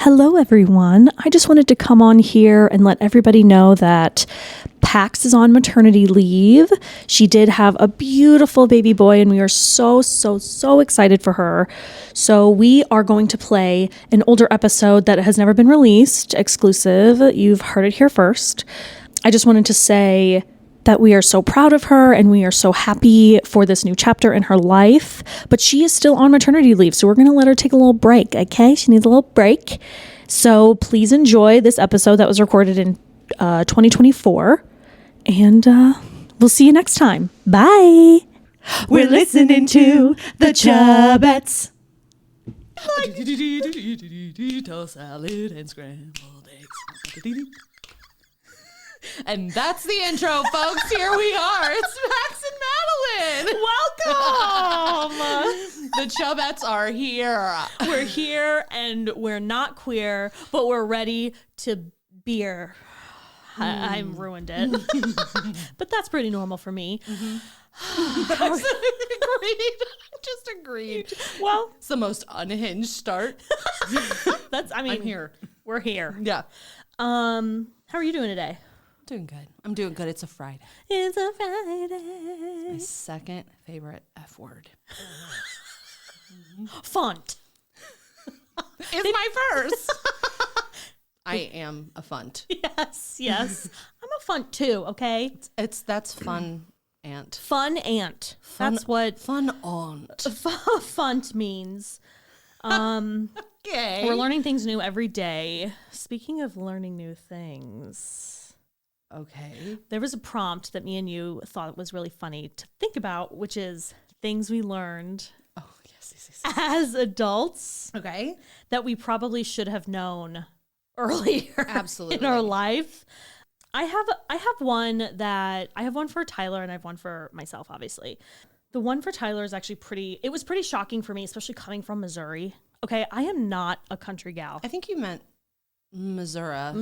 Hello, everyone. I just wanted to come on here and let everybody know that Pax is on maternity leave. She did have a beautiful baby boy, and we are so excited for her. So we are going to play an older episode that has never been released, exclusive. You've heard it here first. I just wanted to say that we are so proud of her and we are so happy for this new chapter in her life, but she is still on maternity leave, so we're going to let her take a little break, okay? She needs a little break. So please enjoy this episode that was recorded in 2024, and we'll see you next time. Bye. We're listening to the Chubettes. Toast salad and scrambled eggs. And that's the intro, folks. Here we are. It's Max and Madeline. Welcome. The Chubettes are here. We're here and we're not queer, but we're ready to beer. I ruined it. But that's pretty normal for me. That's agreed. Just agreed. Well, it's the most unhinged start. I'm here. We're here. Yeah. How are you doing today? Doing good. I'm doing good. It's a Friday. It's a Friday. My second favorite F word. Font. It's my first. I am a funt. Yes. I'm a funt too, okay? That's fun ant. Fun ant. That's what fun aunt. Funt means. Okay. We're learning things new every day. Speaking of learning new things. Okay. There was a prompt that me and you thought was really funny to think about, which is things we learned yes. as adults. Okay. That we probably should have known earlier. Absolutely. In our life. I have one for Tyler and I have one for myself, obviously. The one for Tyler is actually it was pretty shocking for me, especially coming from Missouri. Okay, I am not a country gal. I think you meant Missouri.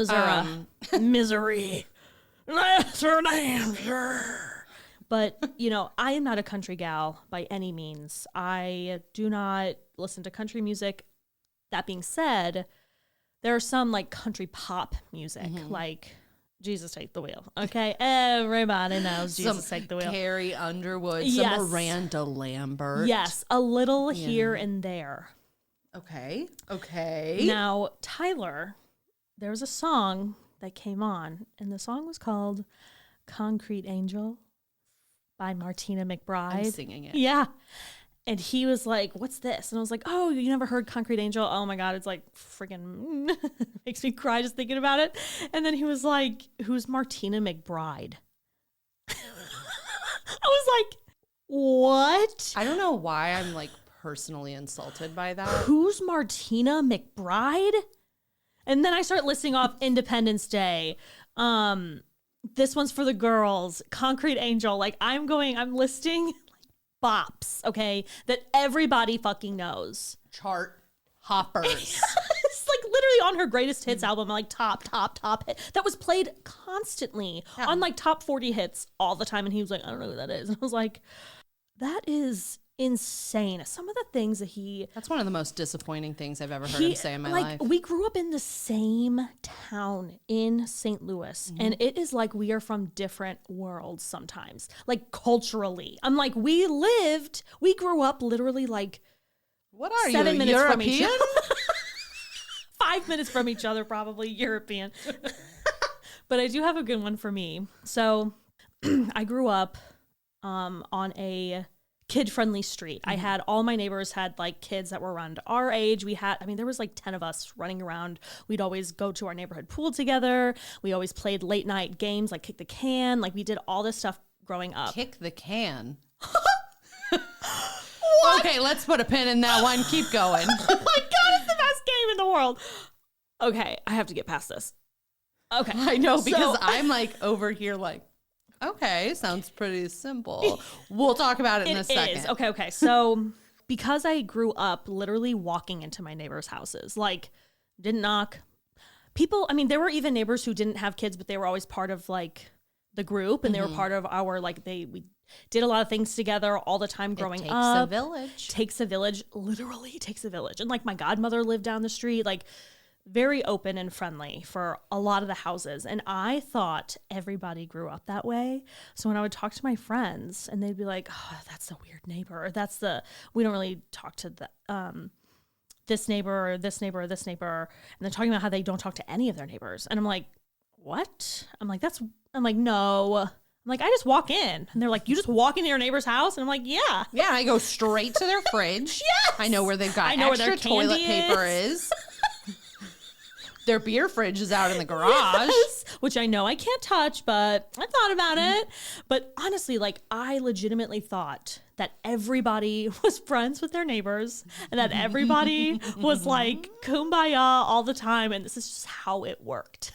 Misery. That's her name, sure. But, I am not a country gal by any means. I do not listen to country music. That being said, there are some like country pop music, like Jesus Take the Wheel. Okay, everybody knows Jesus Take the Wheel. Carrie Underwood, yes. Some Miranda Lambert. Yes, a little here and there. Okay. Now, Tyler, there was a song that came on, and the song was called Concrete Angel by Martina McBride. I'm singing it. Yeah. And he was like, what's this? And I was like, oh, you never heard Concrete Angel? Oh my God, it's like freaking makes me cry just thinking about it. And then he was like, who's Martina McBride? I was like, what? I don't know why I'm like personally insulted by that. Who's Martina McBride? And then I start listing off Independence Day. This one's for the girls. Concrete Angel. Like I'm listing bops, okay, that everybody fucking knows. Chart hoppers. It's like literally on her greatest hits album, like top hit. That was played constantly on like top 40 hits all the time. And he was like, I don't know who that is. And I was like, that is insane. Some of the things that that's one of the most disappointing things I've ever heard him say in my life. We grew up in the same town in St. Louis, and it is like we are from different worlds sometimes, like culturally. I'm like, we grew up literally like, what are 7 you, minutes European? From each other. 5 minutes from each other, probably European. But I do have a good one for me. So I grew up on a kid-friendly street. I had all my neighbors had like kids that were around our age. There was like 10 of us running around. We'd always go to our neighborhood pool together. We always played late night games like kick the can. Like we did all this stuff growing up. Kick the can. Okay, let's put a pin in that one. Keep going. Oh my God, it's the best game in the world. Okay, I have to get past this. Okay. I know, because I'm like over here like, okay, sounds pretty simple. We'll talk about it in a second. Okay. So because I grew up literally walking into my neighbors' houses, like didn't knock. People, there were even neighbors who didn't have kids, but they were always part of like the group, and they were part of our we did a lot of things together all the time growing up. It takes a village. Takes a village. Literally takes a village. And like my godmother lived down the street. Like very open and friendly for a lot of the houses. And I thought everybody grew up that way. So when I would talk to my friends and they'd be like, oh, that's the weird neighbor. Or we don't really talk to this neighbor or this neighbor or this neighbor. And they're talking about how they don't talk to any of their neighbors. And I'm like, what? I'm like, no. I'm like, I just walk in. And they're like, you just walk into your neighbor's house? And I'm like, yeah. Yeah, I go straight to their fridge. Yes! I know where they've got I know extra where their toilet candy paper is. Their beer fridge is out in the garage. Yes, which I know I can't touch, but I thought about it. But honestly, like, I legitimately thought that everybody was friends with their neighbors and that everybody was like kumbaya all the time. And this is just how it worked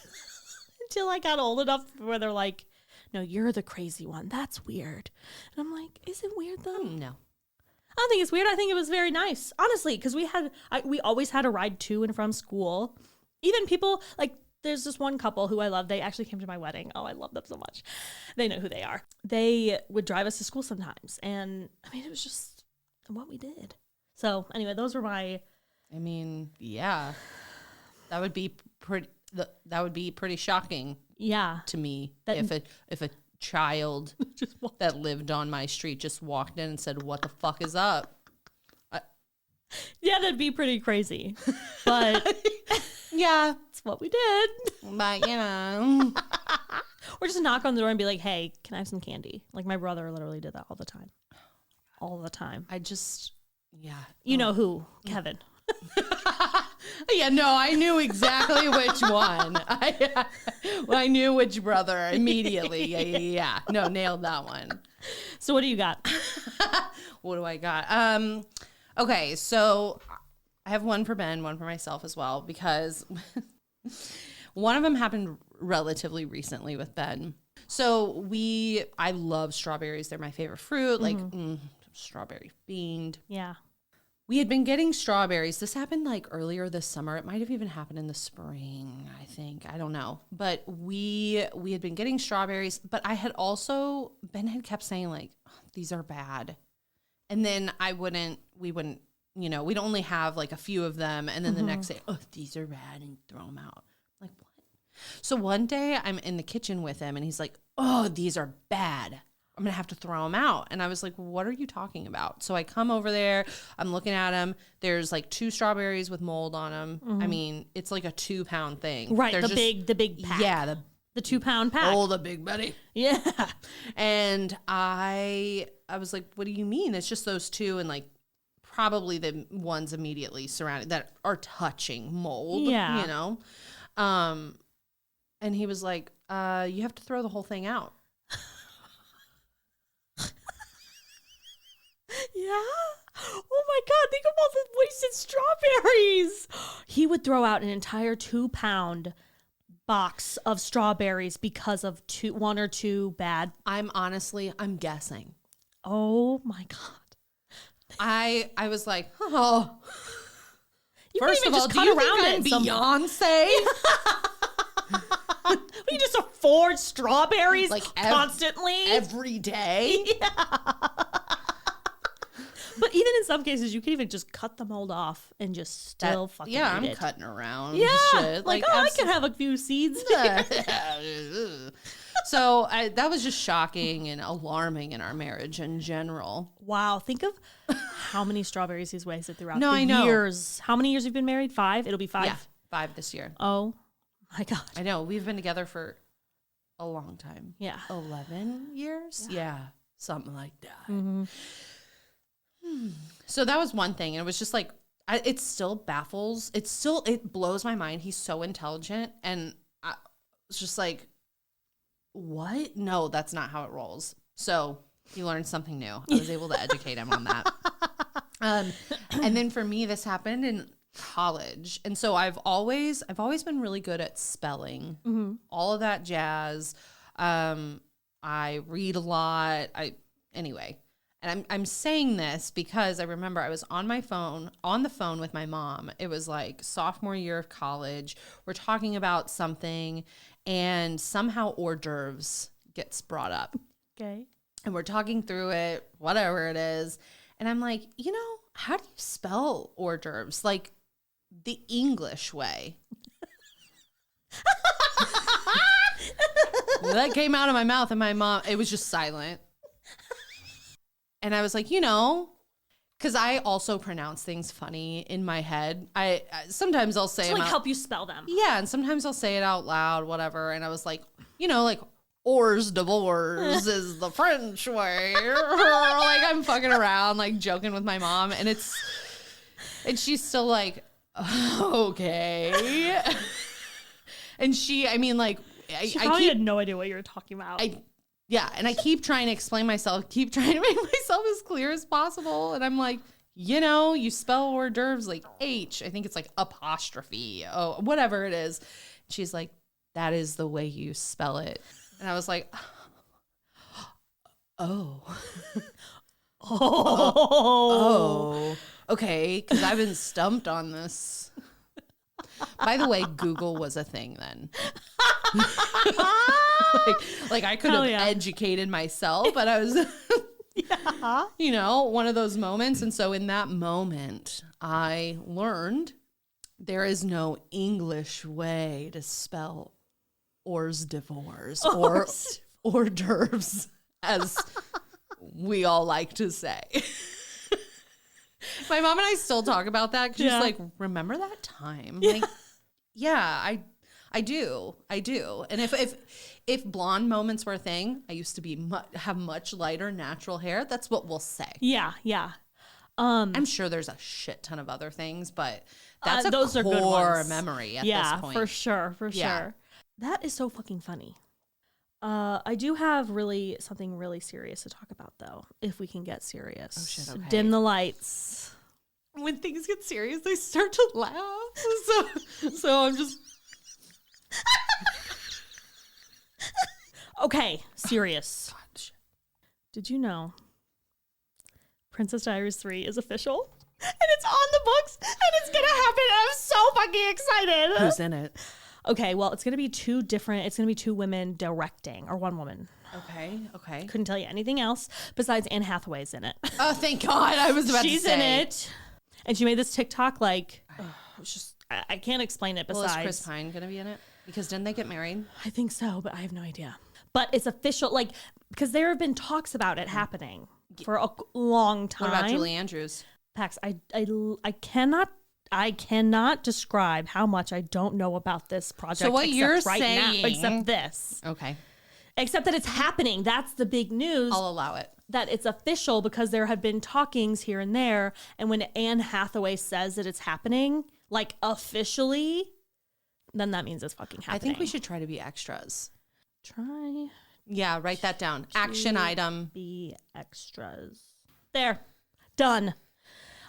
until I got old enough where they're like, no, you're the crazy one. That's weird. And I'm like, is it weird though? No. I don't think it's weird. I think it was very nice, honestly, because we always had a ride to and from school. Even people, like, there's this one couple who I love. They actually came to my wedding. Oh, I love them so much. They know who they are. They would drive us to school sometimes. And, I mean, it was just what we did. So, anyway, those were my... I mean, yeah. That would be pretty shocking. Yeah. To me, if a child that lived on my street just walked in and said, what the fuck is up? Yeah, that'd be pretty crazy. But... Yeah, that's what we did. But, you know. Or just knock on the door and be like, hey, can I have some candy? Like, my brother literally did that all the time. All the time. Yeah. You know who? Kevin. Yeah, no, I knew exactly which one. I knew which brother immediately. Yeah. No, nailed that one. So what do you got? What do I got? Okay, so... I have one for Ben, one for myself as well, because one of them happened relatively recently with Ben. So I love strawberries. They're my favorite fruit, like strawberry fiend. Yeah. We had been getting strawberries. This happened like earlier this summer. It might have even happened in the spring, I think. I don't know. But we had been getting strawberries, but Ben had kept saying like, oh, these are bad. And then we wouldn't, you know, we'd only have like a few of them. And then the next day, oh, these are bad, and throw them out. Like, what? So one day I'm in the kitchen with him and he's like, oh, these are bad. I'm going to have to throw them out. And I was like, what are you talking about? So I come over there. I'm looking at them. There's like 2 strawberries with mold on them. I mean, it's like a 2-pound thing. Right. The big pack. Yeah. The 2-pound pack. Oh, the big buddy. Yeah. And I was like, what do you mean? It's just those 2 and like, probably the ones immediately surrounding that are touching mold, you know? And he was like, you have to throw the whole thing out. Yeah. Oh my God. Think of all the wasted strawberries. He would throw out an entire 2-pound box of strawberries because of 1 or 2 bad. I'm guessing. Oh my God. I was like, oh. You First can of even all, just do cut you around think I'm Beyonce? We just afford strawberries like constantly every day. Yeah. But even in some cases, you can even just cut the mold off and just still fucking eat I'm it. cutting around. Yeah, shit. like I can have a few seeds. So that was just shocking and alarming in our marriage in general. Wow, think of how many strawberries he's wasted throughout I know. years. How many years you've been married? 5? It'll be 5. Yeah, 5 this year. Oh my God. I know. We've been together for a long time. Yeah. 11 years? Yeah. Something like that. Mm-hmm. So that was one thing. And it was just like, it still baffles. It blows my mind. He's so intelligent. And I was just like, what? No, that's not how it rolls. So he learned something new. I was able to educate him on that. And then for me, this happened in college. And so I've always been really good at spelling, all of that jazz. I read a lot. Anyway. And I'm saying this because I remember I was on the phone with my mom. It was like sophomore year of college. We're talking about something and somehow hors d'oeuvres gets brought up. Okay. And we're talking through it, whatever it is. And I'm like, how do you spell hors d'oeuvres? Like the English way. that came out of my mouth, and my mom, it was just silent. And I was like, because I also pronounce things funny in my head. Sometimes I'll say to like help you spell them. Yeah, and sometimes I'll say it out loud, whatever. And I was like, like hors d'oeuvres is the French way. Like I'm fucking around, like joking with my mom, and she's still like, okay. And she probably had no idea what you were talking about. Yeah, and I keep trying to explain myself, keep trying to make myself as clear as possible. And I'm like, you spell hors d'oeuvres like H. I think it's like apostrophe. Oh, whatever it is. She's like, that is the way you spell it. And I was like, oh. Okay, because I've been stumped on this. By the way, Google was a thing then. like I could have educated myself, but I was, one of those moments. And so in that moment, I learned there is no English way to spell hors d'oeuvres or hors d'oeuvres, as we all like to say. My mom and I still talk about that because she's like, remember that time? Like, I do. And if blonde moments were a thing, I used to have much lighter natural hair. That's what we'll say. Yeah. I'm sure there's a shit ton of other things, but that's those are good core ones. memory at this point. For sure. That is so fucking funny. I do have something really serious to talk about, though, if we can get serious. Oh, shit, okay. Dim the lights. When things get serious, I start to laugh. So I'm just... Okay, serious. God, shit. Did you know Princess Diaries 3 is official? And it's on the books, and it's going to happen. I'm so fucking excited. Who's in it? Okay, well, it's going to be two women directing, or one woman. Okay. Couldn't tell you anything else besides Anne Hathaway's in it. Oh, thank God. I was about to say. She's in it. And she made this TikTok it's just, I can't explain it besides. Well, is Chris Pine going to be in it? Because didn't they get married? I think so, but I have no idea. But it's official, because there have been talks about it happening for a long time. What about Julie Andrews? Pax, I cannot describe how much I don't know about this project. So what you're right saying, now, except this. Okay. Except that it's happening. That's the big news. I'll allow it. That it's official because there have been talkings here and there. And when Anne Hathaway says that it's happening, officially, then that means it's fucking happening. I think we should try to be extras. Try. Yeah, write that down. Action item. Be extras. There. Done.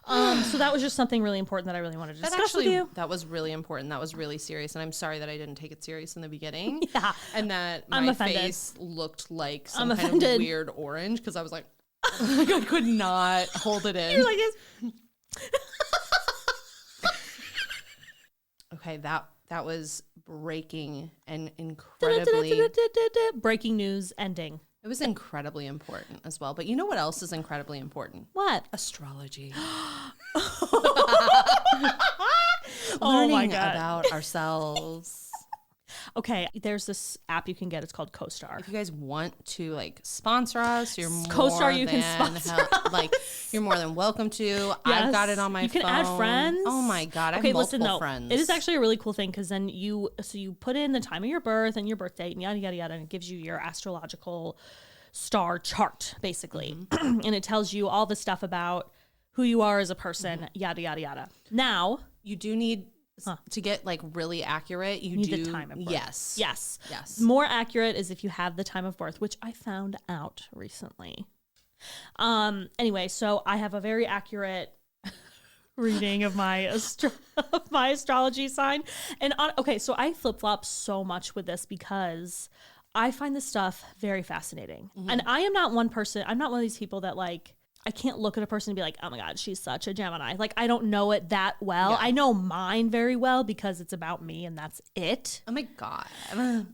So that was just something really important that I really wanted to discuss with you. That was really important. That was really serious. And I'm sorry that I didn't take it serious in the beginning. Yeah. And that I'm my offended. face looked like some kind of weird orange because I was like, I could not hold it in. You're like this. Okay, that was breaking and incredibly... Breaking news ending. It was incredibly important as well. But you know what else is incredibly important? What? Astrology. Oh my Learning God. about ourselves. Okay, there's this app you can get. It's called CoStar. If you guys want to sponsor us, you're more CoStar, you than can sponsor you're more than welcome to. Yes. I've got it on my phone. You can add friends. Oh my God, I have multiple friends. It is actually a really cool thing because then you put in the time of your birth and your birth date and yada yada yada, and it gives you your astrological star chart basically, and it tells you all the stuff about who you are as a person, yada yada yada. Now you do need. To get really accurate, you need the time of birth. Yes. More accurate is if you have the time of birth, which I found out recently. Anyway, so I have a very accurate reading of my astrology sign. And so I flip-flop so much with this because I find this stuff very fascinating. Mm-hmm. And I am not one person, I'm not one of these people that I can't look at a person and be like, oh my God, she's such a Gemini. I don't know it that well. Yeah. I know mine very well because it's about me and that's it. Oh my God.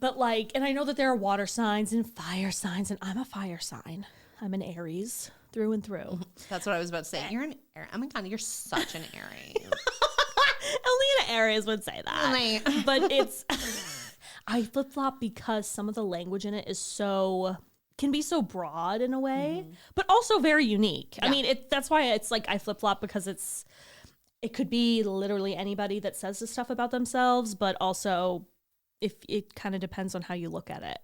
But and I know that there are water signs and fire signs, and I'm a fire sign. I'm an Aries through and through. That's what I was about to say. You're an Aries. Oh my God, you're such an Aries. Only an Aries would say that. But it's... I flip-flop because some of the language in it can be so broad in a way, but also very unique. Yeah. I mean, that's why it's like I flip-flop, because it could be literally anybody that says this stuff about themselves, but also if it kind of depends on how you look at it.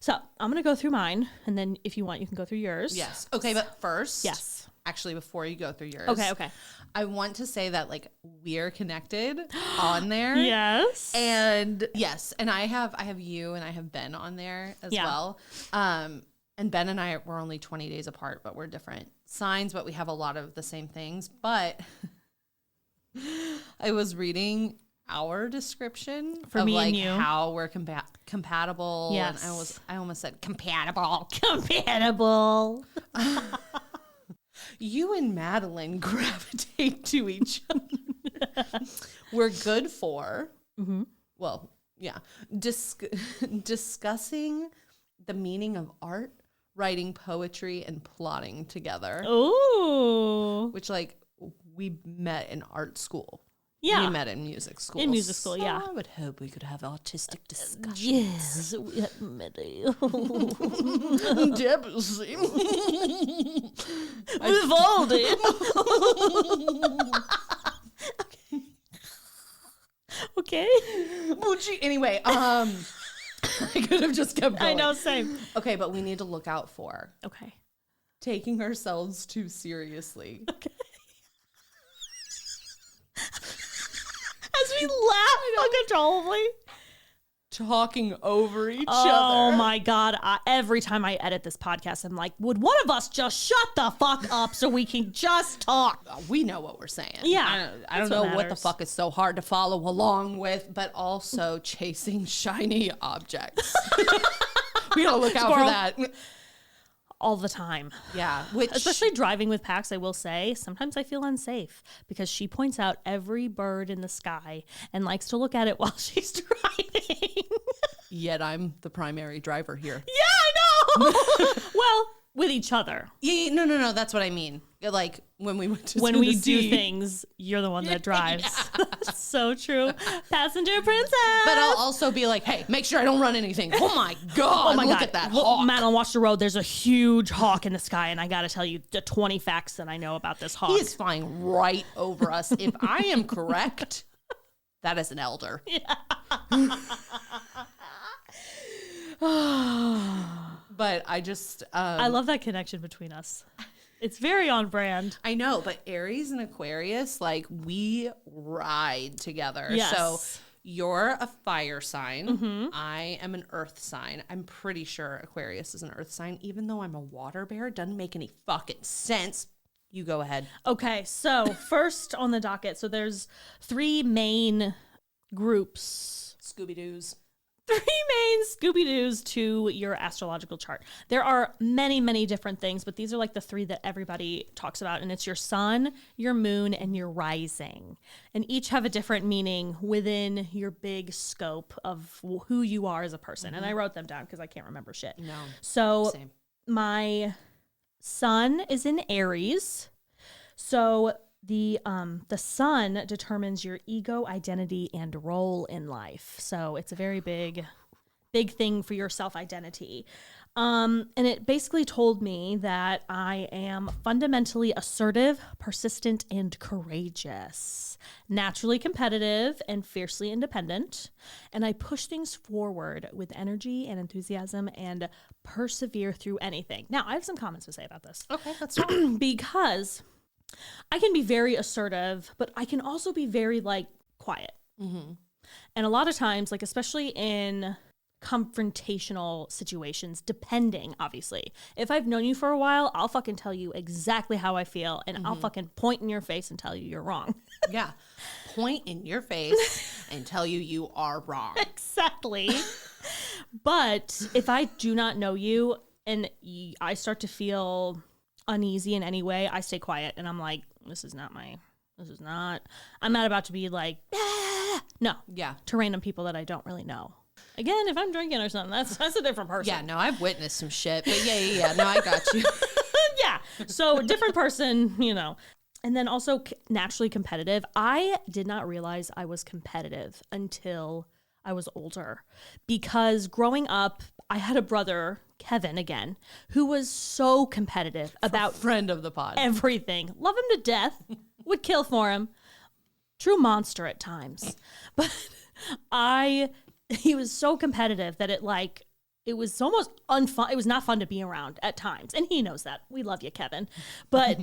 So I'm going to go through mine, and then if you want, you can go through yours. Yes. Okay, but first. Yes. Actually, before you go through yours. Okay. I want to say that like we're connected on there. Yes. And yes, and I have you and I have Ben on there as well. And Ben and I were only 20 days apart, but we're different signs, but we have a lot of the same things. But I was reading our description for of me like and you, how we're compatible. Yes. And I almost said compatible. You and Madeline gravitate to each other. We're good for, well, yeah, discussing the meaning of art, writing poetry, and plotting together. Oh, Which, like, we met in art school. Yeah. We met in music school. In music school, yeah. I would hope we could have artistic discussions. yes, we had many. Debussy. Vivaldi. Okay. Anyway, I could have just kept going. I know, same. Okay, but we need to look out for Okay. taking ourselves too seriously. Okay. As we laugh uncontrollably. Talking over each Oh other. my God. Every time I edit this podcast, I'm like, would one of us just shut the fuck up so we can just talk? We know what we're saying. Yeah, I don't that's what know what the matters. fuck is so hard to follow along with, but also chasing shiny objects. We gotta look out Squirrel. for that. All the time. Yeah, which Especially driving with Pax, I will say, sometimes I feel unsafe because she points out every bird in the sky and likes to look at it while she's driving. yet I'm the primary driver here. Yeah, I know. Well, with each other. Yeah, no. That's what I mean. Like when we went to When we do Tennessee. things, you're the one that drives. So true. Passenger princess. But I'll also be like, hey, make sure I don't run anything. Oh my God. Look at that hawk. Madeline, watch the road. There's a huge hawk in the sky, and I got to tell you the 20 facts that I know about this hawk. He is flying right over us. If I am correct, that is an elder. But I just... I love that connection between us. It's very on brand. I know, but Aries and Aquarius, like, we ride together. Yes. So you're a fire sign. I am an earth sign. I'm pretty sure Aquarius is an earth sign, even though I'm a water bear. Doesn't make any fucking sense. You go ahead. Okay, so first on the docket, so there's three main groups. Scooby-Doos. Three main Scooby-Doos to your astrological chart. There are many, many different things, but these are like the three that everybody talks about. And it's your sun, your moon, and your rising. And each have a different meaning within your big scope of who you are as a person. And I wrote them down because I can't remember shit. No. So Same. my sun is in Aries. So the sun determines your ego, identity, and role in life. So it's a very big thing for your self-identity. And it basically told me that I am fundamentally assertive, persistent, and courageous, naturally competitive, and fiercely independent. And I push things forward with energy and enthusiasm and persevere through anything. Now, I have some comments to say about this. Okay, that's fine. Because I can be very assertive, but I can also be very like quiet. And a lot of times, like especially in confrontational situations, depending, obviously, if I've known you for a while, I'll fucking tell you exactly how I feel, and I'll fucking point in your face and tell you you're wrong. Yeah. Point in your face and tell you are wrong. Exactly. But if I do not know you and I start to feel uneasy in any way, I stay quiet and I'm like, I'm not about to be like, no. Yeah. To random people that I don't really know. Again, if I'm drinking or something, that's a different person. Yeah, no, I've witnessed some shit, but yeah. No, I got you. Yeah. So different person, you know. And then also naturally competitive. I did not realize I was competitive until I was older. Because growing up, I had a brother, Kevin again, who was so competitive about Friend of the pod. everything. Love him to death. Would kill for him. True monster at times. But he was so competitive that it was almost unfun. It was not fun to be around at times. And he knows that. We love you, Kevin. But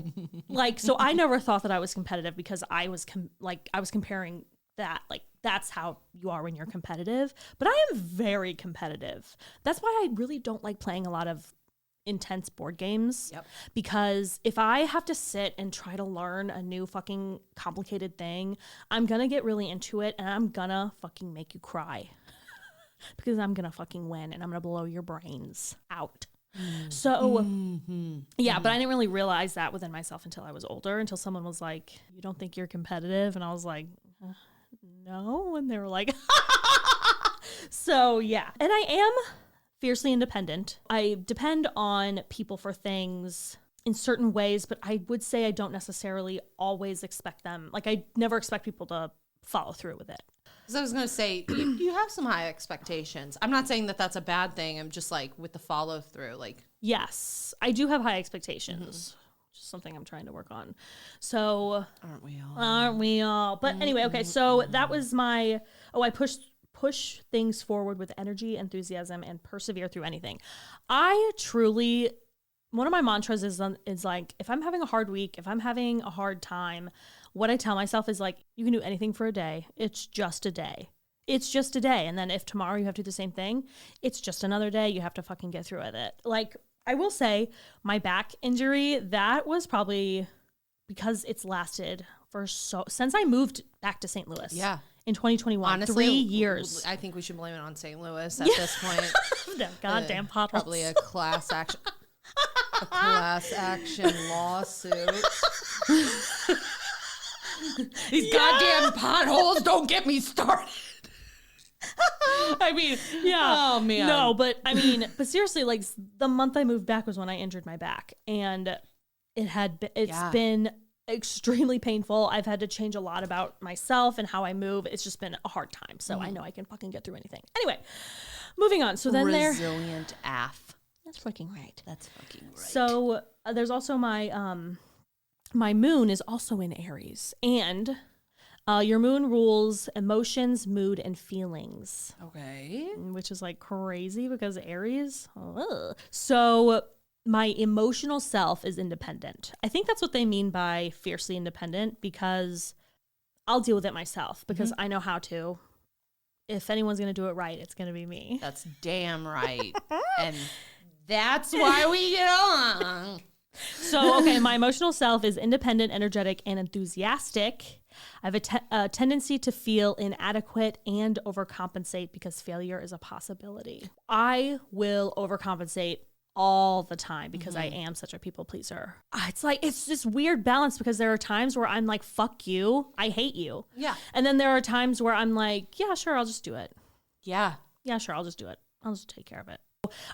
so I never thought that I was competitive because I was comparing that. Like, that's how you are when you're competitive. But I am very competitive. That's why I really don't like playing a lot of intense board games. Yep. Because if I have to sit and try to learn a new fucking complicated thing, I'm going to get really into it and I'm going to fucking make you cry. Because I'm going to fucking win and I'm going to blow your brains out. So, yeah, but I didn't really realize that within myself until I was older, until someone was like, you don't think you're competitive? And I was like, no. And they were like, so yeah. And I am fiercely independent. I depend on people for things in certain ways, but I would say I don't necessarily always expect them. Like, I never expect people to follow through with it. Because I was going to say, you have some high expectations. I'm not saying that that's a bad thing. I'm just like, with the follow through, like. Yes, I do have high expectations. Just something I'm trying to work on. So. Aren't we all? Aren't we all? But anyway, okay, so that was I push things forward with energy, enthusiasm, and persevere through anything. I truly, one of my mantras is like, if I'm having a hard week, if I'm having a hard time, what I tell myself is like, you can do anything for a day. It's just a day. It's just a day. And then if tomorrow you have to do the same thing, it's just another day. You have to fucking get through with it. Like, I will say my back injury, that was probably because it's lasted since I moved back to St. Louis. Yeah. In 2021, honestly, 3 years. I think we should blame it on St. Louis at this point. No, goddamn potholes. Probably a class action. A class action lawsuit. These goddamn potholes, don't get me started. I mean, yeah. Oh, man. No, but seriously, like, the month I moved back was when I injured my back. And it's been extremely painful. I've had to change a lot about myself and how I move. It's just been a hard time. So I know I can fucking get through anything. Anyway, moving on. So then Resilient AF. That's fucking right. That's fucking right. So there's also my moon is also in Aries, and your moon rules emotions, mood, and feelings. Okay. Which is like crazy because Aries. Ugh. So my emotional self is independent. I think that's what they mean by fiercely independent, because I'll deal with it myself because I know how to. If anyone's going to do it right, it's going to be me. That's damn right. And that's why we get along. So, okay, my emotional self is independent, energetic, and enthusiastic. I have a tendency to feel inadequate and overcompensate because failure is a possibility. I will overcompensate all the time because I am such a people pleaser. It's this weird balance because there are times where I'm like, fuck you, I hate you. Yeah. And then there are times where I'm like, yeah, sure, I'll just do it. Yeah. Yeah, sure, I'll just do it. I'll just take care of it.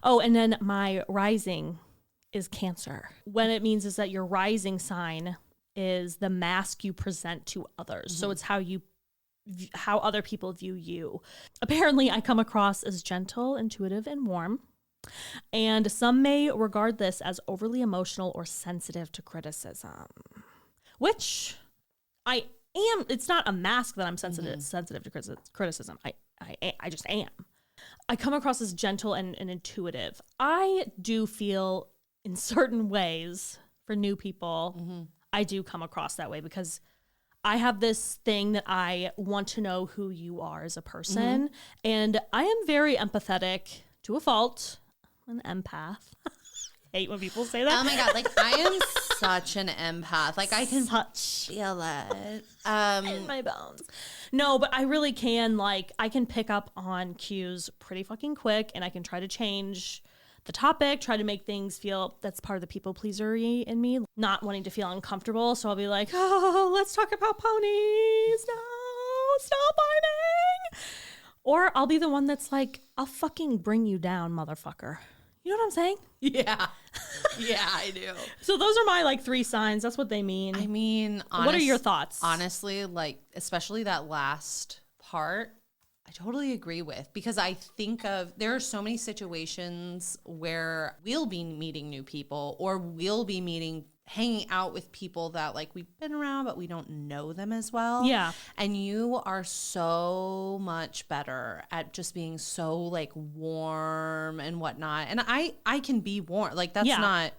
Oh, and then my rising is Cancer. What it means is that your rising sign is the mask you present to others. So it's how other people view you. Apparently, I come across as gentle, intuitive, and warm. And some may regard this as overly emotional or sensitive to criticism, which I am. It's not a mask that I'm sensitive to criticism. I just am. I come across as gentle and intuitive. I do feel in certain ways for new people, I do come across that way because I have this thing that I want to know who you are as a person. And I am very empathetic to a fault. I'm an empath. Hate when people say that. Oh my God. Like, I am such an empath. Like, I can feel it. In my bones. No, but I really can. Like, I can pick up on cues pretty fucking quick, and I can try to change the topic, try to make things feel, that's part of the people pleaser-y in me, not wanting to feel uncomfortable. So I'll be like, oh, let's talk about ponies. No, stop biting. Or I'll be the one that's like, I'll fucking bring you down, motherfucker. You know what I'm saying? Yeah. Yeah, I do. So those are my like 3 signs. That's what they mean. I mean, what are your thoughts? Honestly, like, especially that last part, I totally agree with, because I think there are so many situations where we'll be meeting new people, or we'll be hanging out with people that like we've been around, but we don't know them as well. Yeah. And you are so much better at just being so like warm and whatnot. And I can be warm. Like that's not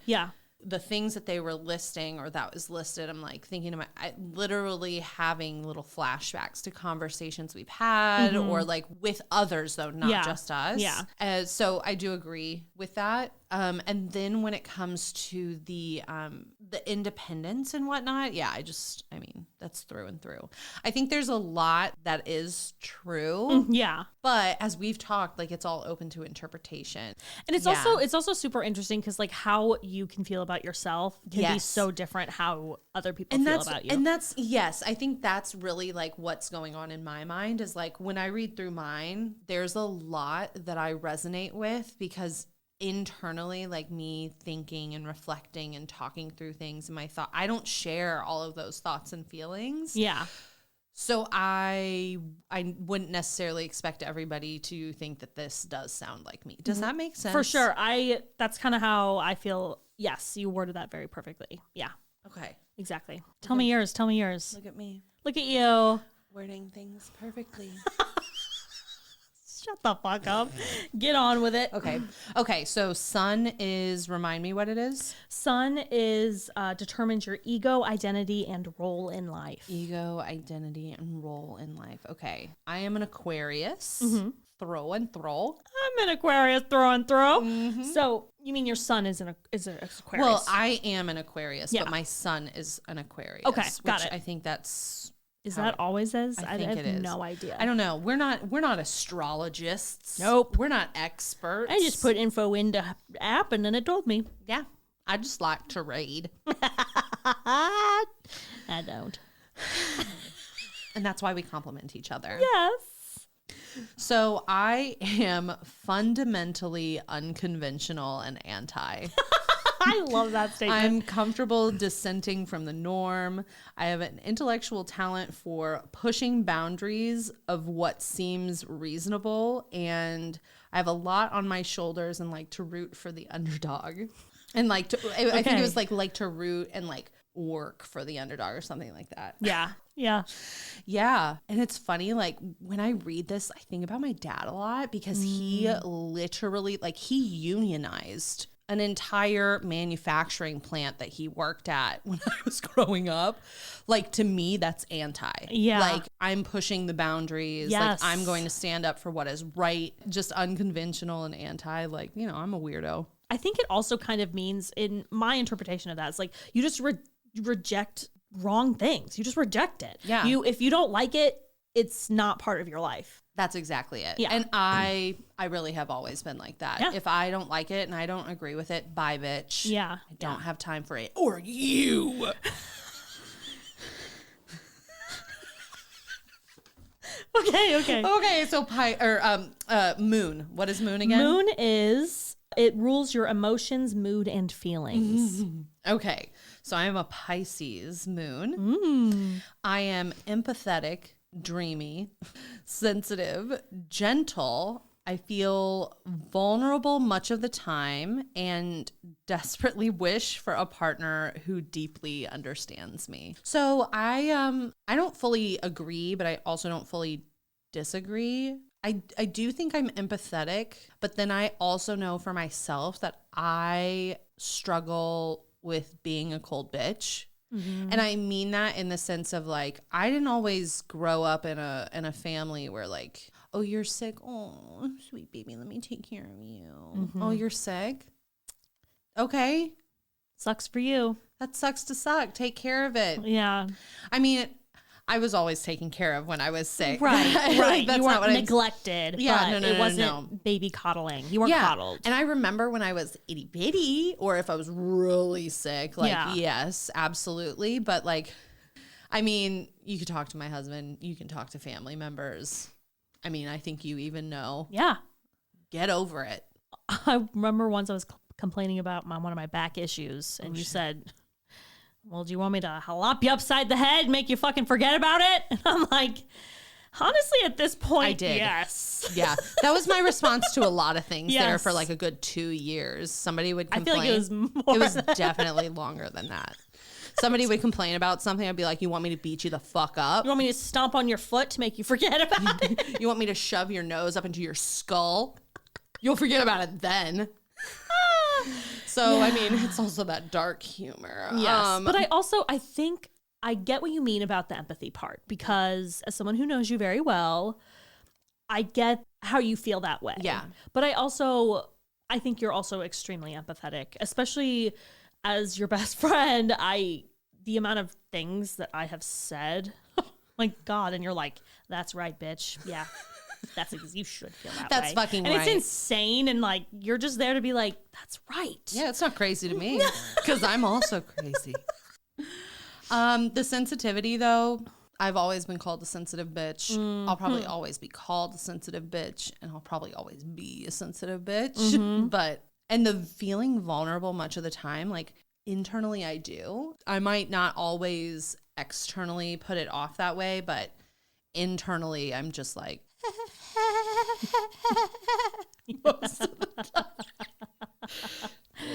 the things that they were listing or that was listed. I'm like thinking about literally having little flashbacks to conversations we've had or like with others though, not just us. Yeah. So I do agree with that. And then when it comes to the independence and whatnot, I mean, that's through and through. I think there's a lot that is true. Yeah. But as we've talked, like it's all open to interpretation. And it's also super interesting because like how you can feel about yourself can be so different how other people feel about you. And that's, I think that's really like what's going on in my mind is like when I read through mine, there's a lot that I resonate with because internally, like me thinking and reflecting and talking through things in my thought, I don't share all of those thoughts and feelings. Yeah. So I wouldn't necessarily expect everybody to think that this does sound like me. Does that make sense? For sure. That's kind of how I feel. Yes, you worded that very perfectly. Yeah. Okay. Exactly. Tell me yours. Look at me. Look at you. Wording things perfectly. Shut the fuck up. Get on with it. Okay. So sun is, remind me what it is. Sun is determines your ego, identity, and role in life. Ego, identity, and role in life. Okay. I am an Aquarius. Throw and throw. I'm an Aquarius throw and throw. So you mean your sun is an Aquarius? Well, I am an Aquarius, but my son is an Aquarius. Okay, got it. I think that's... Is that always as? I think have it is. No idea. I don't know. We're not astrologists. Nope. We're not experts. I just put info into app and then it told me. Yeah. I just like to read. I don't. And that's why we compliment each other. Yes. So I am fundamentally unconventional and anti. I love that statement. I'm comfortable dissenting from the norm. I have an intellectual talent for pushing boundaries of what seems reasonable. And I have a lot on my shoulders and like to root for the underdog. And like, I think it was like to root and like work for the underdog or something like that. Yeah. Yeah. Yeah. And it's funny, like when I read this, I think about my dad a lot because he literally, like he unionized an entire manufacturing plant that he worked at when I was growing up. Like to me, that's anti. Yeah. Like I'm pushing the boundaries. Yes. Like I'm going to stand up for what is right. Just unconventional and anti. Like, you know, I'm a weirdo. I think it also kind of means, in my interpretation of that, it's like you just reject wrong things. You just reject it. Yeah. If you don't like it, it's not part of your life. That's exactly it. Yeah. And I really have always been like that. Yeah. If I don't like it and I don't agree with it, bye, bitch. Yeah. I don't have time for it. Or you. Okay. So moon. What is moon again? Moon it rules your emotions, mood, and feelings. Okay. So I am a Pisces moon. I am empathetic, dreamy, sensitive, gentle. I feel vulnerable much of the time and desperately wish for a partner who deeply understands me. So I don't fully agree, but I also don't fully disagree. I do think I'm empathetic, but then I also know for myself that I struggle with being a cold bitch. Mm-hmm. And I mean that in the sense of like, I didn't always grow up in a family where like, oh, you're sick. Oh, sweet baby, let me take care of you. Mm-hmm. Oh, you're sick. Okay. Sucks for you. That sucks to suck. Take care of it. Yeah. I mean, I was always taken care of when I was sick. Right. Like, that's you weren't not what neglected. Yeah, but it wasn't baby coddling. You weren't coddled. And I remember when I was itty bitty, or if I was really sick, like, yes, absolutely. But like, I mean, you could talk to my husband. You can talk to family members. I mean, I think you even know. Yeah. Get over it. I remember once I was complaining about one of my back issues, and you said, well, do you want me to lop you upside the head, make you fucking forget about it? And I'm like, Honestly, at this point, I did. yes. Yeah. That was my response to a lot of things there Yes. for like a good 2 years. Somebody would I complain. feel like it was more. It was definitely longer than that. Somebody would complain about something. I'd be like, you want me to beat you the fuck up? You want me to stomp on your foot to make you forget about it? You want me to shove your nose up into your skull? You'll forget about it then. So, I mean, it's also that dark humor. Yes. But I think I get what you mean about the empathy part, because as someone who knows you very well, I get how you feel that way. Yeah. But I think you're also extremely empathetic, especially as your best friend. The amount of things that I have said, like, God, and you're like, that's right, bitch. Yeah. That's because you should feel that way. That's fucking and right. it's insane. And like, you're just there to be like, that's right. Yeah, it's not crazy to me because I'm also crazy. The sensitivity, though, I've always been called a sensitive bitch. I'll probably always be called a sensitive bitch, and I'll probably always be a sensitive bitch. And the feeling vulnerable much of the time, like internally I do. I might not always externally put it off that way, but internally I'm just like, most of the time.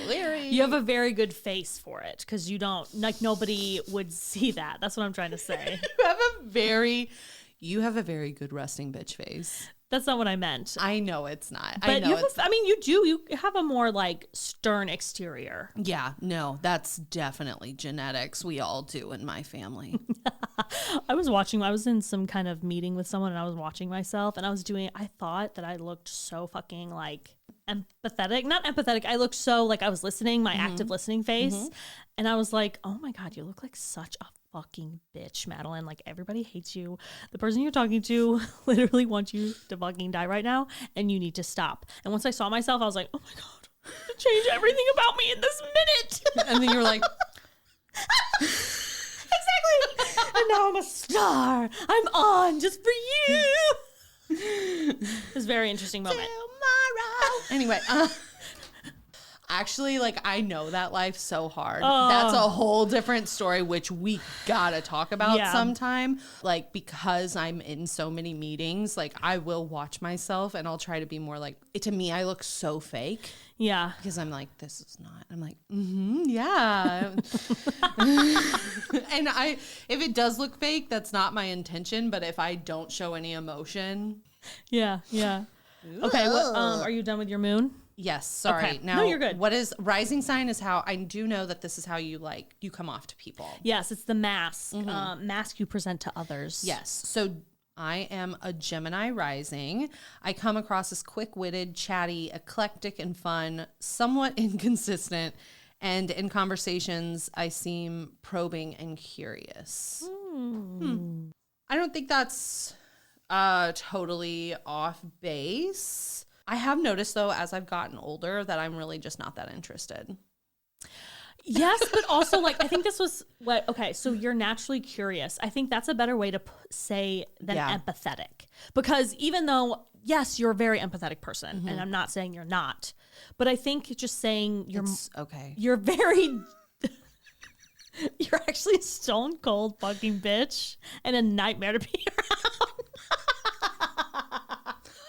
Larry. You have a very good face for it, because you don't, like, nobody would see that. That's what I'm trying to say. You have a very good resting bitch face. That's not what I meant. I know it's not. But I know it's not. I mean, you have a more like stern exterior. Yeah, no, that's definitely genetics. We all do in my family. I was in some kind of meeting with someone, and I was watching myself, and I thought that I looked so fucking like empathetic. Not empathetic. I looked so like I was listening, my active listening face. And I was like, oh my God, you look like such a fucking bitch, Madeline. Like, everybody hates you. The person you're talking to literally wants you to fucking die right now, and you need to stop. And once I saw myself, I was like, oh my God, I have to change everything about me in this minute. And then you're like, exactly. And now I'm a star. I'm on just for you. It was a very interesting moment. tomorrow. Anyway, actually, like, I know that life so hard. That's a whole different story, which we gotta talk about sometime. Like, because I'm in so many meetings, like, I will watch myself and I'll try to be more like, to me, I look so fake. Yeah. Because I'm like, this is not. I'm like, yeah. And if it does look fake, that's not my intention. But if I don't show any emotion. Yeah. Okay. Are you done with your moon? Yes. Sorry. Okay. Now, No, you're good. What is rising sign is how I do know that this is how you come off to people. Yes. It's the mask, mask you present to others. Yes. So I am a Gemini rising. I come across as quick-witted, chatty, eclectic, and fun, somewhat inconsistent. And in conversations, I seem probing and curious. I don't think that's totally off base. I have noticed, though, as I've gotten older, that I'm really just not that interested. Yes, but also, like, I think this was so you're naturally curious. I think that's a better way to say than empathetic. Because even though, yes, you're a very empathetic person, and I'm not saying you're not, but I think just saying you're very... You're actually a stone cold fucking bitch and a nightmare to be around.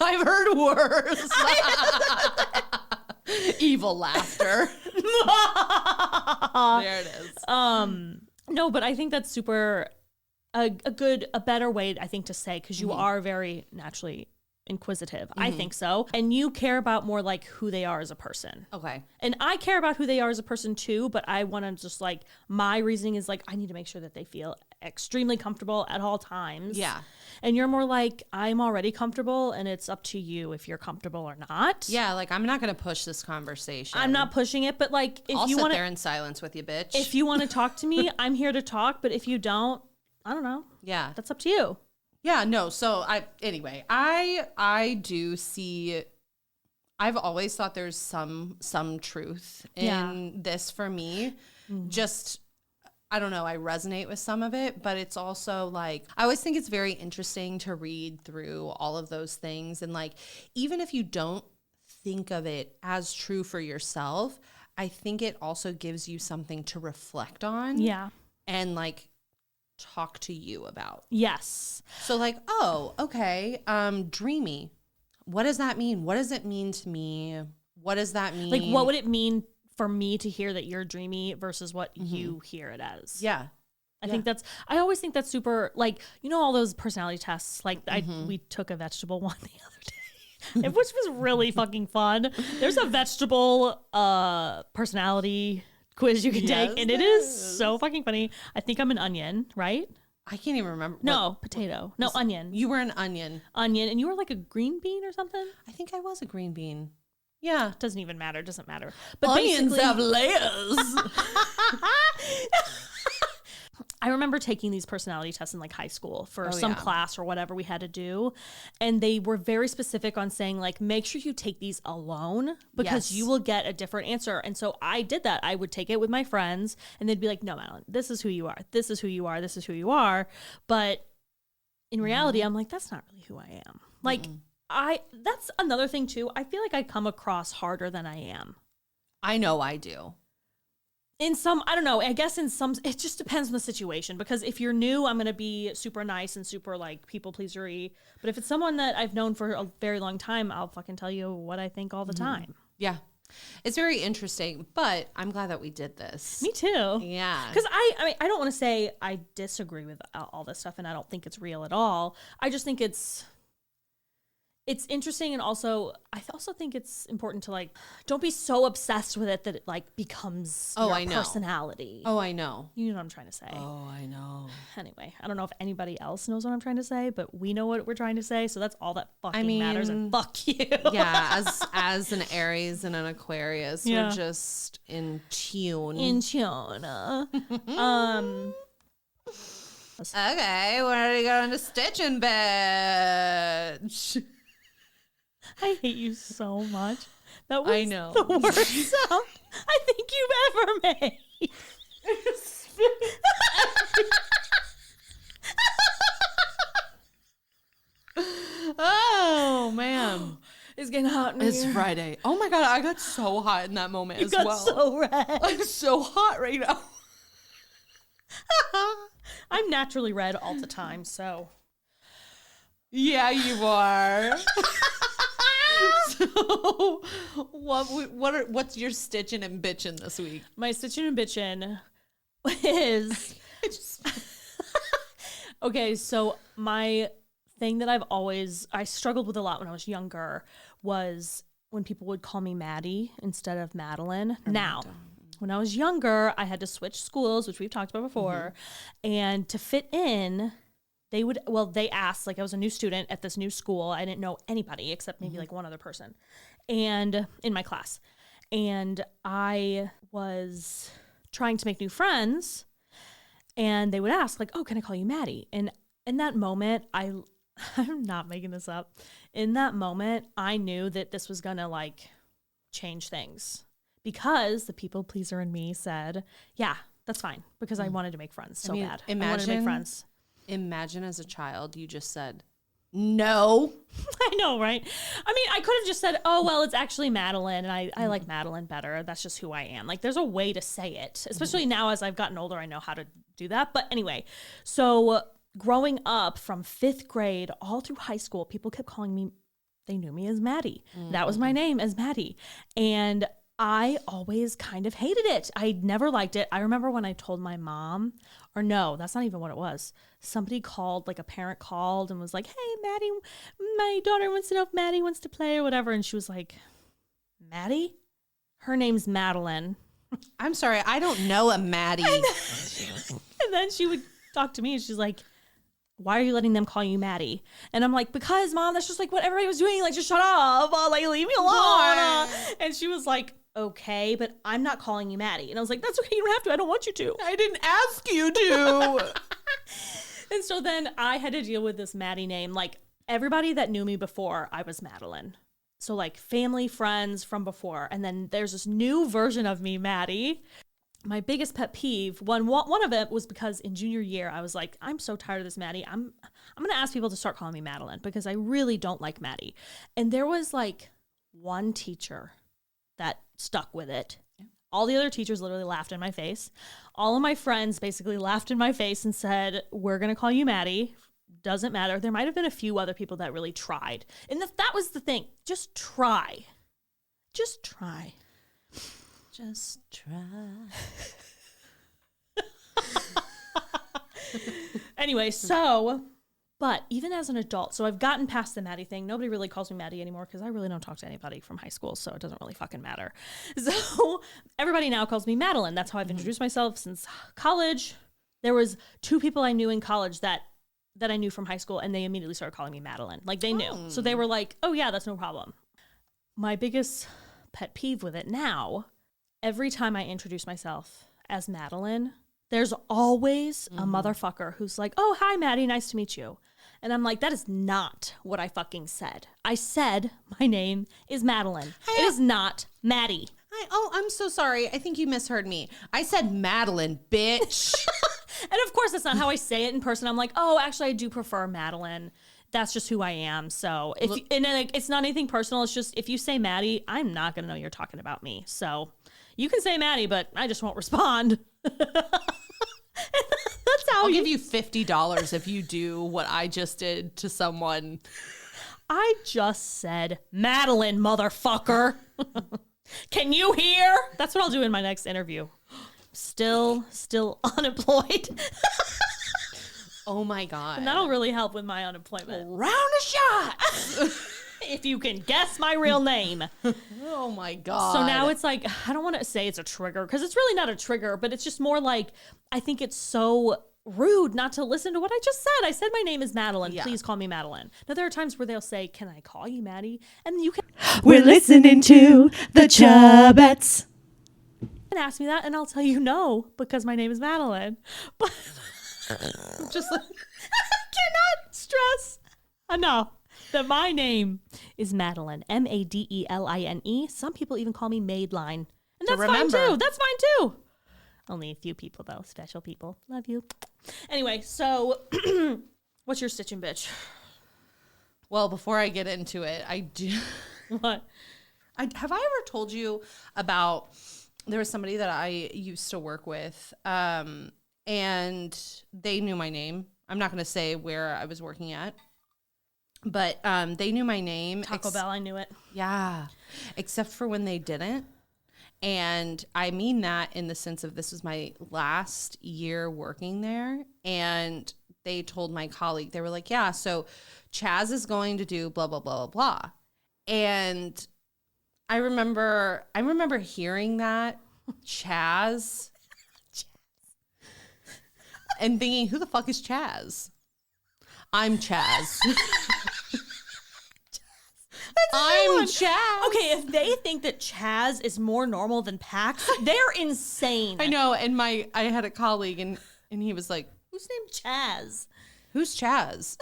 I've heard worse. Evil laughter. There it is. No, but I think that's super a better way, I think, to say, because you are very naturally inquisitive. I think so. And you care about more like who they are as a person. Okay. And I care about who they are as a person too, but I want to just like, my reasoning is like, I need to make sure that they feel extremely comfortable at all times. Yeah. And you're more like, I'm already comfortable and it's up to you if you're comfortable or not. Yeah, like, I'm not going to push this conversation. I'm not pushing it, but like, if I'll you sit want there in silence with you, bitch. if you want to talk to me, I'm here to talk, but if you don't, I don't know. Yeah. That's up to you. Yeah, no. So I do see, I've always thought there's some truth in this for me. Just, I don't know, I resonate with some of it, but it's also like, I always think it's very interesting to read through all of those things. And like, even if you don't think of it as true for yourself, I think it also gives you something to reflect on. Yeah. And like, talk to you about. Yes. So like, oh, okay, dreamy. What does that mean? What does it mean to me? What does that mean? Like, what would it mean for me to hear that you're dreamy versus what you hear it as? Yeah. I always think that's super, like, you know, all those personality tests, like we took a vegetable one the other day, which was really fucking fun. There's a vegetable personality quiz you can take, and it is so fucking funny. I think I'm an onion, right? I can't even remember. No, potato. No, onion. You were an onion. Onion, and you were like a green bean or something? I think I was a green bean. Yeah. Doesn't even matter. Doesn't matter. But onions have layers. I remember taking these personality tests in like high school for some class or whatever we had to do. And they were very specific on saying like, make sure you take these alone because you will get a different answer. And so I did that. I would take it with my friends and they'd be like, no, Madeline, this is who you are. This is who you are. This is who you are. But in reality, I'm like, that's not really who I am. Like that's another thing too. I feel like I come across harder than I am. I know I do. In some, I don't know, I guess in some, it just depends on the situation. Because if you're new, I'm going to be super nice and super like people pleasery. But if it's someone that I've known for a very long time, I'll fucking tell you what I think all the time. Yeah. It's very interesting, but I'm glad that we did this. Me too. Yeah. Because I mean, I don't want to say I disagree with all this stuff and I don't think it's real at all. I just think it's interesting, and also I also think it's important to like don't be so obsessed with it that it like becomes your personality. Oh, I know. You know what I'm trying to say. Oh, I know. Anyway, I don't know if anybody else knows what I'm trying to say, but we know what we're trying to say, so that's all that fucking matters. And fuck you. Yeah, as an Aries and an Aquarius, we're just in tune. In tune. Okay, where are you going to stitching, bitch? I hate you so much. That was the worst sound I think you've ever made. Oh, man. It's getting hot in It's here. Friday. Oh, my God. I got so hot in that moment as well. So red. I'm so hot right now. I'm naturally red all the time, so. Yeah, you are. So, what's your stitching and bitching this week? My stitching and bitching is okay. So my thing that I struggled with a lot when I was younger was when people would call me Maddie instead of Madeline. Now, when I was younger, I had to switch schools, which we've talked about before, and to fit in. They asked, like I was a new student at this new school. I didn't know anybody except maybe like one other person and in my class. And I was trying to make new friends and they would ask like, oh, can I call you Maddie? And in that moment, I'm not making this up. In that moment, I knew that this was going to like change things because the people pleaser in me said, yeah, that's fine. Because I wanted to make friends so bad. I wanted to make friends. Imagine as a child, you just said, no. I know, right? I mean, I could have just said, oh, well, it's actually Madeline, and I like Madeline better. That's just who I am. Like, there's a way to say it, especially now as I've gotten older, I know how to do that. But anyway, so growing up from 5th grade all through high school, people kept calling me, they knew me as Maddie. That was my name, as Maddie. And I always kind of hated it. I never liked it. I remember when I told my mom, or no, that's not even what it was. Somebody called, like a parent called and was like, hey, Maddie, my daughter wants to know if Maddie wants to play or whatever. And she was like, Maddie? Her name's Madeline. I'm sorry, I don't know a Maddie. And then she would talk to me and she's like, why are you letting them call you Maddie? And I'm like, because Mom, that's just like what everybody was doing. Like, just shut up. Like, leave me alone. And she was like, okay, but I'm not calling you Maddie. And I was like, that's okay. You don't have to. I don't want you to. I didn't ask you to. And so then I had to deal with this Maddie name. Like everybody that knew me before, I was Madeline. So like family, friends from before. And then there's this new version of me, Maddie. My biggest pet peeve, one of it was because in junior year, I was like, I'm so tired of this Maddie. I'm going to ask people to start calling me Madeline because I really don't like Maddie. And there was like one teacher that stuck with it All the other teachers literally laughed in my face. All of my friends basically laughed in my face and said, we're going to call you Maddie. Doesn't matter. There might have been a few other people that really tried. And that was the thing. Just try. Just try. Just try. Anyway, but even as an adult, so I've gotten past the Maddie thing. Nobody really calls me Maddie anymore because I really don't talk to anybody from high school, so it doesn't really fucking matter. So everybody now calls me Madeline. That's how I've introduced myself since college. There was 2 people I knew in college that I knew from high school, and they immediately started calling me Madeline. Like, they knew. So they were like, oh, yeah, that's no problem. My biggest pet peeve with it now, every time I introduce myself as Madeline, there's always a motherfucker who's like, oh, hi, Maddie, nice to meet you. And I'm like, that is not what I fucking said. I said my name is Madeline. It is not Maddie. I'm so sorry. I think you misheard me. I said Madeline, bitch. And of course, that's not how I say it in person. I'm like, oh, actually, I do prefer Madeline. That's just who I am. So it's not anything personal. It's just if you say Maddie, I'm not going to know you're talking about me. So you can say Maddie, but I just won't respond. That's how I'll give you $50 if you do what I just did to someone. I just said Madeline, motherfucker. Can you hear? That's what I'll do in my next interview. Still unemployed. Oh my God. And that'll really help with my unemployment. Round of shots. If you can guess my real name. Oh my God. So now it's like, I don't want to say it's a trigger because it's really not a trigger, but it's just more like, I think it's so rude not to listen to what I just said. I said my name is Madeline. Yeah. Please call me Madeline. Now there are times where they'll say, can I call you Maddie? And you can. We're listening to the Chubettes. Ask me that and I'll tell you no because my name is Madeline. But just like, I cannot stress enough that my name is Madeline, Madeline. Some people even call me Madeline, and that's fine too. That's fine too. Only a few people though, special people. Love you. Anyway, so what's your stitching bitch? Well, before I get into it, I do. What? Have I ever told you about? There was somebody that I used to work with, and they knew my name. I'm not going to say where I was working at, but they knew my name. Taco Bell, I knew it. Yeah, except for when they didn't. And I mean that in the sense of this was my last year working there, and they told my colleague, they were like, yeah, so Chaz is going to do blah, blah, blah, blah, blah. And I remember hearing that, Chaz, and thinking, who the fuck is Chaz? I'm Chaz. I'm Chaz. Okay, if they think that Chaz is more normal than Pax, they're insane. I know, and I had a colleague, and he was like, who's named Chaz? Who's Chaz?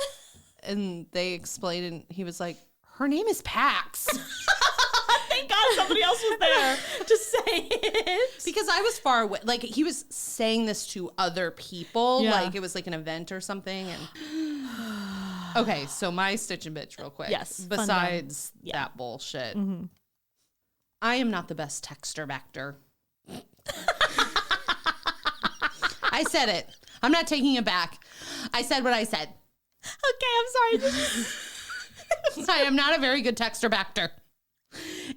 And they explained, and he was like, her name is Pax. Thank God somebody else was there to say it. Because I was far away. Like, he was saying this to other people. Yeah. Like, it was like an event or something. And okay, so my stitch and bitch real quick. Yes. Besides that bullshit. Mm-hmm. I am not the best texter backer. I said it. I'm not taking it back. I said what I said. Okay, I'm sorry. I am not a very good texter backer.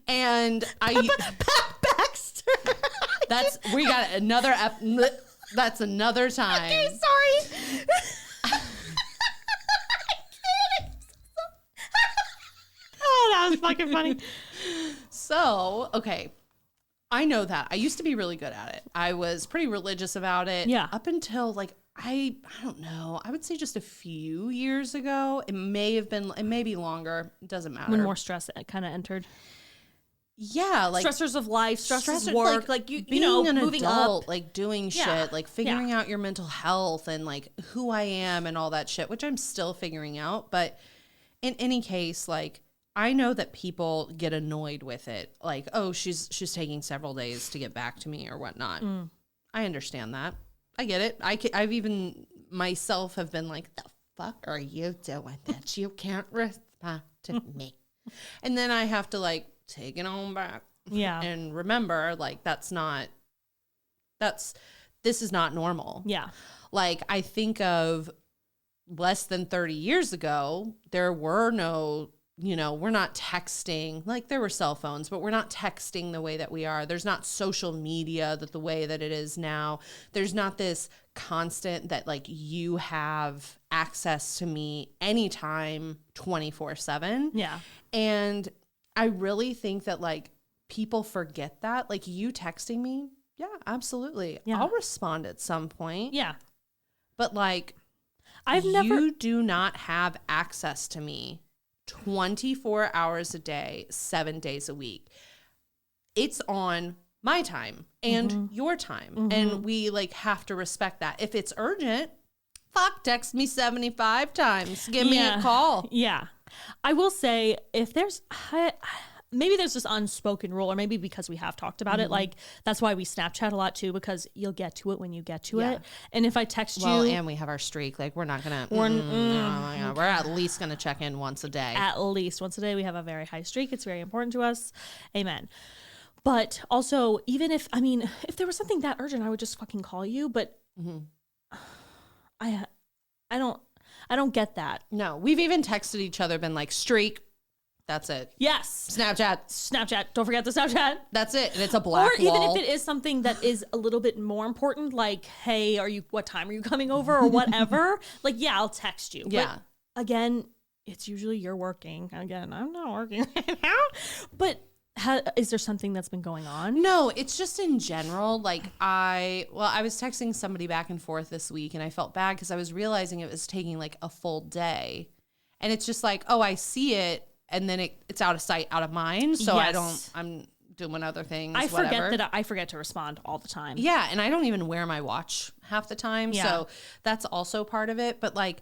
And Baxter. We got another that's another time. Okay, sorry. Oh, that was fucking funny. So, okay. I know that. I used to be really good at it. I was pretty religious about it. Yeah. Up until like I don't know. I would say just a few years ago. It may be longer. It doesn't matter. When more stress kind of entered. Yeah, like stressors of life, stressors of work, like you know, an moving adult, up, like doing shit, like figuring out your mental health and like who I am and all that shit, which I'm still figuring out. But in any case, like I know that people get annoyed with it, like, oh, she's taking several days to get back to me or whatnot. I understand that. I get it. I've even myself have been like, the fuck are you doing that you can't respond to me? And then I have to like take it on back Yeah. And remember, like, this is not normal. Yeah. Like, I think of less than 30 years ago, there were no, we're not texting. Like, there were cell phones, but we're not texting the way that we are. There's not social media the way that it is now. There's not this constant that, like, you have access to me anytime 24/7. Yeah. And I really think that, like, people forget that. Like, you texting me, yeah, absolutely. Yeah. I'll respond at some point. Yeah. But, like, you do not have access to me 24 hours a day, 7 days a week. It's on my time and your time. And we, like, have to respect that. If it's urgent, text me 75 times. Give me a call. Yeah. I will say, if there's maybe there's this unspoken rule, or maybe because we have talked about it, like, that's why we Snapchat a lot too, because you'll get to it when you get to it. And if I text you, and we have our streak, like, we're not gonna we're at least gonna check in once a day. At least once a day. We have a very high streak. It's very important to us. Amen. But also, even if there was something that urgent, I would just fucking call you. But I don't get that. No, we've even texted each other, been like, streak. That's it. Yes. Snapchat. Don't forget the Snapchat. That's it. And it's a black wall. Or even wall. if it is something that is a little bit more important, like, hey, what time are you coming over, or whatever? Like, yeah, I'll text you. Yeah. But again, it's usually you're working. Again, I'm not working right now. But is there something that's been going on? No, it's just in general. Like, I was texting somebody back and forth this week, and I felt bad because I was realizing it was taking, like, a full day. And it's just like, oh, I see it. And then it's out of sight, out of mind. So I'm doing other things. I forget to respond all the time. Yeah. And I don't even wear my watch half the time. Yeah. So that's also part of it. But, like,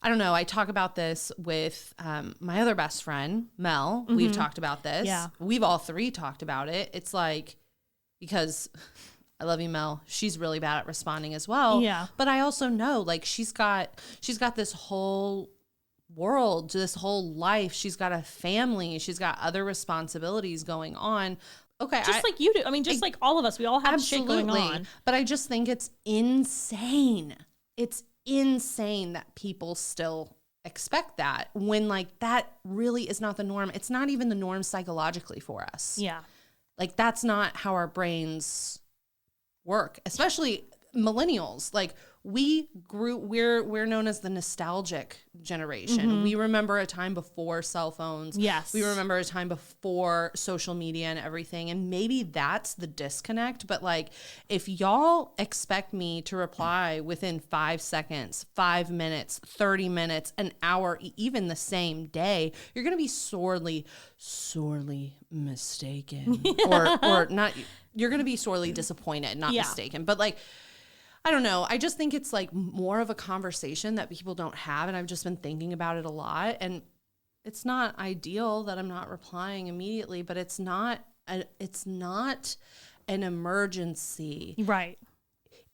I don't know. I talk about this with my other best friend, Mel. We've talked about this. Yeah. We've all three talked about it. It's like, because I love you, Mel. She's really bad at responding as well. Yeah. But I also know, like, she's got this whole world, this whole life. She's got a family. She's got other responsibilities going on. Okay. Just like you do. I mean, just like all of us. We all have shit going on. But I just think it's insane. It's insane that people still expect that when, like, that really is not the norm. It's not even the norm psychologically for us. Yeah. Like, that's not how our brains work, especially millennials. Like, we're known as the nostalgic generation. We remember a time before cell phones. Yes. We remember a time before social media and everything. And maybe that's the disconnect. But, like, if y'all expect me to reply within 5 seconds, 5 minutes, 30 minutes, an hour, even the same day, you're going to be sorely mistaken. or not. You're going to be sorely disappointed, not mistaken. But, like, I don't know. I just think it's, like, more of a conversation that people don't have. And I've just been thinking about it a lot. And it's not ideal that I'm not replying immediately, but it's not an emergency. Right.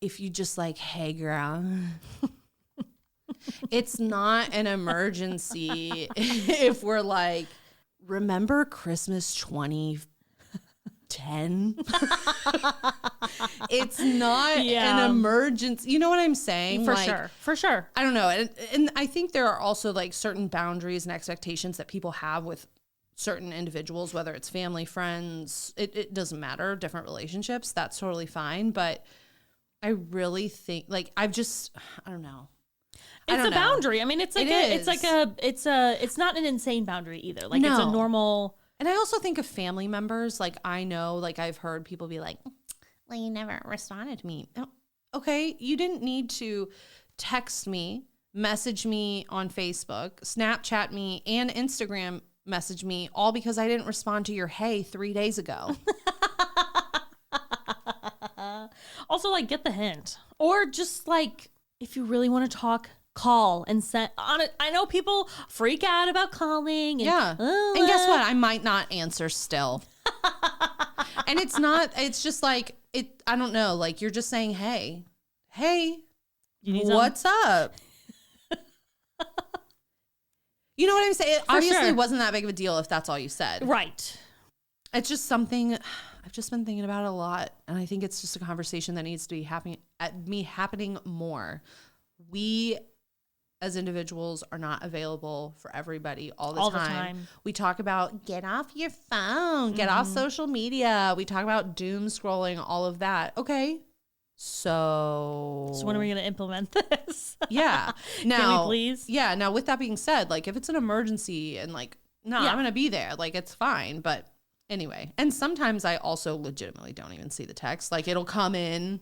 If you just, like, hey, girl. It's not an emergency if we're like, remember Christmas 2010? It's not an emergency. You know what I'm saying? For sure. I don't know. And I think there are also, like, certain boundaries and expectations that people have with certain individuals, whether it's family, friends, it doesn't matter, different relationships. That's totally fine. But I really think, like, I don't know. It's a boundary. I mean, it's not an insane boundary either. Like, it's a normal. And I also think of family members. Like, I know, like, I've heard people be like, well, you never responded to me. Oh, okay, you didn't need to text me, message me on Facebook, Snapchat me, and Instagram message me, all because I didn't respond to your hey 3 days ago. Also, like, get the hint. Or just, like, if you really want to talk, call and send on it. I know people freak out about calling. And, and guess what? I might not answer still. And it's just like, I don't know. Like, you're just saying, hey, what's up? You know what I'm saying? It obviously wasn't that big of a deal if that's all you said. Right. It's just something I've just been thinking about it a lot. And I think it's just a conversation that needs to be happening more. We as individuals are not available for everybody all the time. We talk about get off your phone, get off social media. We talk about doom scrolling, all of that. Okay. So when are we going to implement this? Yeah. Now, can we please? Yeah. Now, with that being said, like if it's an emergency and like, no, I'm going to be there. Like it's fine. But anyway, and sometimes I also legitimately don't even see the text. Like it'll come in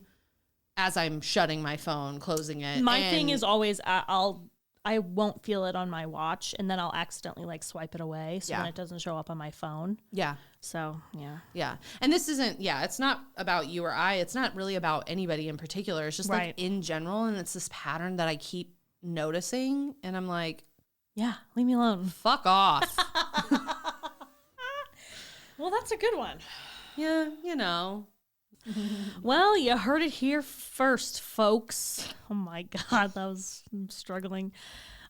as I'm shutting my phone, closing it. My thing is always I won't feel it on my watch, and then I'll accidentally like swipe it away, so then it doesn't show up on my phone. Yeah. So yeah. And this isn't. Yeah, it's not about you or I. It's not really about anybody in particular. It's just like in general, and it's this pattern that I keep noticing, and I'm like, yeah, leave me alone. Fuck off. Well, that's a good one. Yeah, you know. Well, you heard it here first, folks. Oh my God, I'm struggling.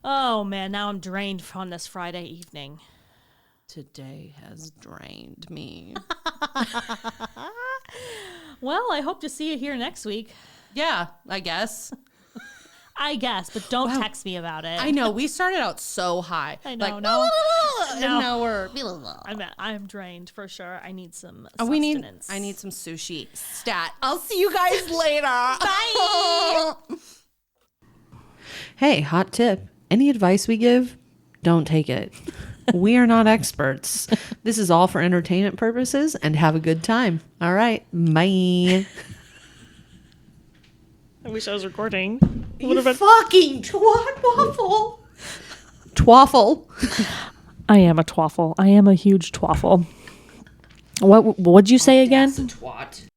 Oh man, now I'm drained on this Friday evening. Today has drained me. Well, I hope to see you here next week. Yeah, I guess. But don't text me about it. I know, we started out so high. I know. Like, No. And now we're... I'm drained for sure. I need some sustenance. I need some sushi. Stat. I'll see you guys later. Bye. Hey, hot tip. Any advice we give, don't take it. We are not experts. This is all for entertainment purposes, and have a good time. All right. Bye. I wish I was recording. You fucking twaffle. Twaffle. I am a twaffle. I am a huge twaffle. What'd you say again? That's a twat.